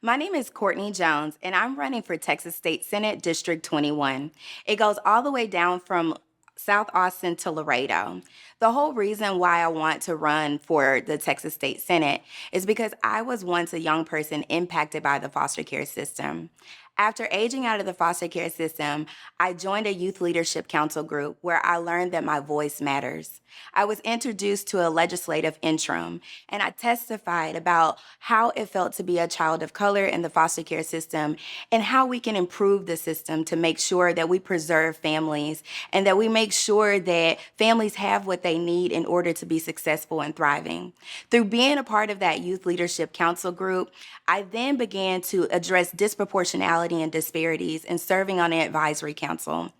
My name is Cortney Jones, and I'm running for Texas State Senate District 21. It goes all the way down from South Austin to Laredo. The whole reason why I want to run for the Texas State Senate is because I was once a young person impacted by the foster care system. After aging out of the foster care system, I joined a youth leadership council group where I learned that my voice matters. I was introduced to a legislative interim, and I testified about how it felt to be a child of color in the foster care system and how we can improve the system to make sure that we preserve families and that we make sure that families have what they need in order to be successful and thriving. Through being a part of that youth leadership council group, I then began to address disproportionality and disparities in serving on the advisory council.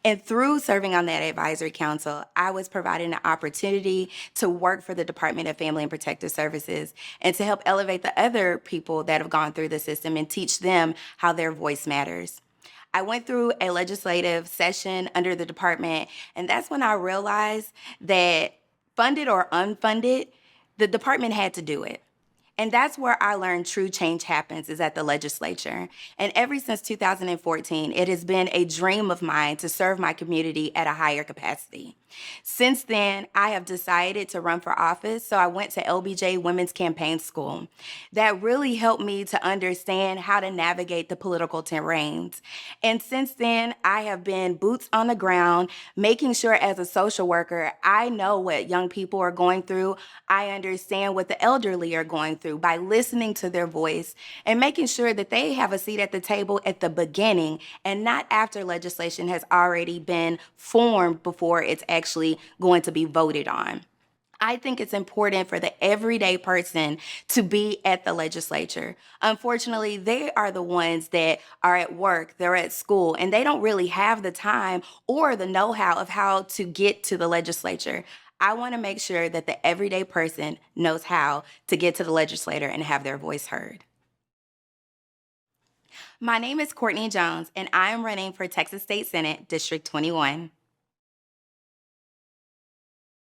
And through serving on that advisory council, I was provided an opportunity to work for the Department of Family and Protective Services and to help elevate the other people that have gone through the system and teach them how their voice matters. I went through a legislative session under the department, and that's when I realized that funded or unfunded, the department had to do it. And that's where I learned true change happens is at the legislature. And ever since 2014, it has been a dream of mine to serve my community at a higher capacity. Since then, I have decided to run for office, so I went to LBJ Women's Campaign School. That really helped me to understand how to navigate the political terrains. And since then, I have been boots on the ground, making sure as a social worker, I know what young people are going through. I understand what the elderly are going through by listening to their voice and making sure that they have a seat at the table at the beginning and not after legislation has already been formed before it's actually going to be voted on. I think it's important for the everyday person to be at the legislature. Unfortunately, they are the ones that are at work, they're at school, and they don't really have the time or the know-how of how to get to the legislature. I want to make sure that the everyday person knows how to get to the legislator and have their voice heard. My name is Courtney Jones, and I am running for Texas State Senate District 21.